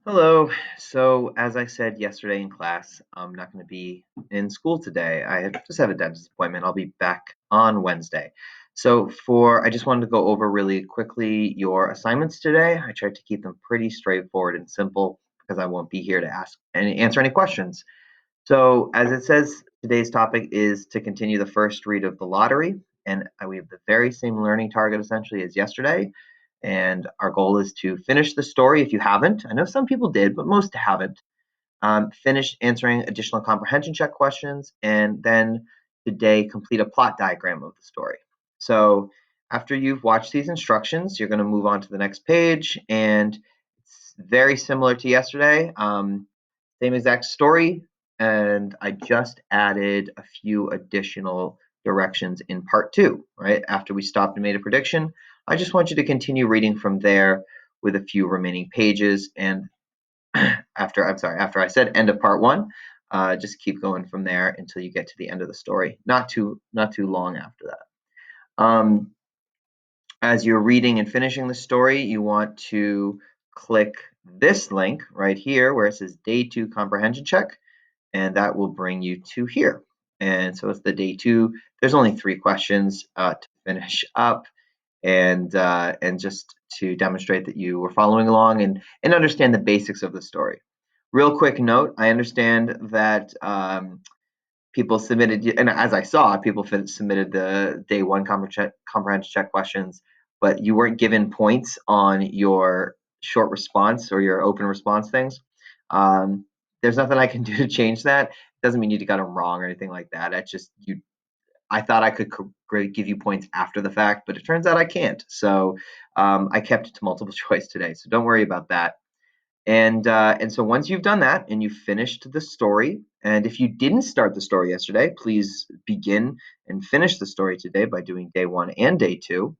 Hello. So, as I said yesterday in class, I'm not going to be in school today. Just have a dentist appointment. I'll be back on Wednesday. I just wanted to go over really quickly your assignments today. I tried to keep them pretty straightforward and simple because I won't be here to ask and answer any questions. So, as it says, today's topic is to continue the first read of the lottery. And we have the very same learning target essentially as yesterday. And our goal is to finish the story if you haven't. I know some people did, but most haven't. Finish answering additional comprehension check questions, and then today complete a plot diagram of the story. So after you've watched these instructions, you're going to move on to the next page, and it's very similar to yesterday. Same exact story, and I just added a few additional directions in part two, right? After we stopped and made a prediction, I just want you to continue reading from there with a few remaining pages. And after I said end of part one, just keep going from there until you get to the end of the story. Not too long after that. As you're reading and finishing the story, you want to click this link right here where it says day 2 comprehension check, and that will bring you to here. And so it's the day 2. There's only 3 questions to finish up, and just to demonstrate that you were following along and understand the basics of the story. Real quick note, I understand that people submitted, and as I saw, people submitted the day 1 comprehension check questions, but you weren't given points on your short response or your open response things. There's nothing I can do to change that. It doesn't mean you got them wrong or anything like that. It's just I thought I could give you points after the fact, but it turns out I can't. So I kept it to multiple choice today. So don't worry about that. And so once you've done that and you've finished the story, and if you didn't start the story yesterday, please begin and finish the story today by doing day 1 and day 2.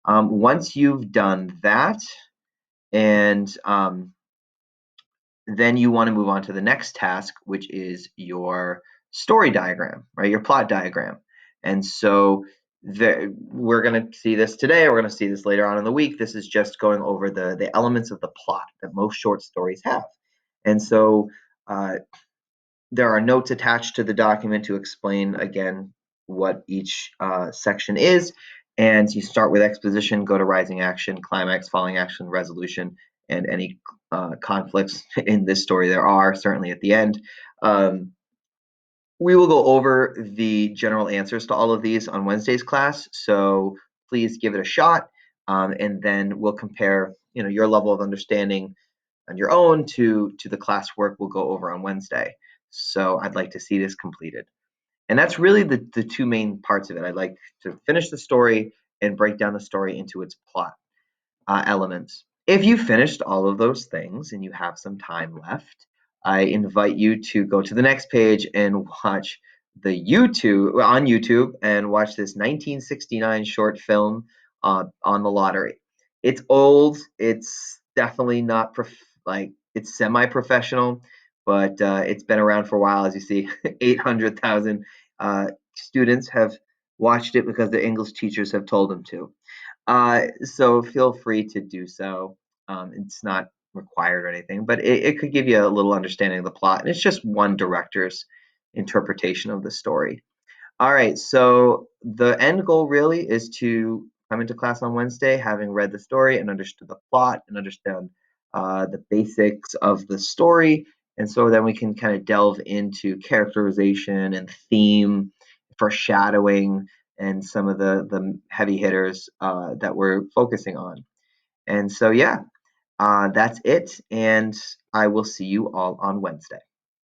Once you've done that, and then you want to move on to the next task, which is your story diagram, right? Your plot diagram. And so we're going to see this today. We're going to see this later on in the week. This is just going over the elements of the plot that most short stories have. And so there are notes attached to the document to explain, again, what each section is. And you start with exposition, go to rising action, climax, falling action, resolution, and any conflicts in this story there are, certainly at the end. We will go over the general answers to all of these on Wednesday's class, so please give it a shot, and then we'll compare your level of understanding on your own to the classwork we'll go over on Wednesday. So I'd like to see this completed. And that's really the two main parts of it. I'd like to finish the story and break down the story into its plot elements. If you finished all of those things and you have some time left, I invite you to go to the next page and watch on YouTube and watch this 1969 short film on the lottery. It's old. It's definitely not it's semi-professional, but it's been around for a while. As you see, 800,000 students have watched it because their English teachers have told them to. So feel free to do so. It's not required or anything, but it could give you a little understanding of the plot. And it's just one director's interpretation of the story. All right, so the end goal really is to come into class on Wednesday having read the story and understood the plot and understand the basics of the story. And so then we can kind of delve into characterization and theme, foreshadowing, and some of the heavy hitters that we're focusing on. And so, yeah, that's it. And I will see you all on Wednesday.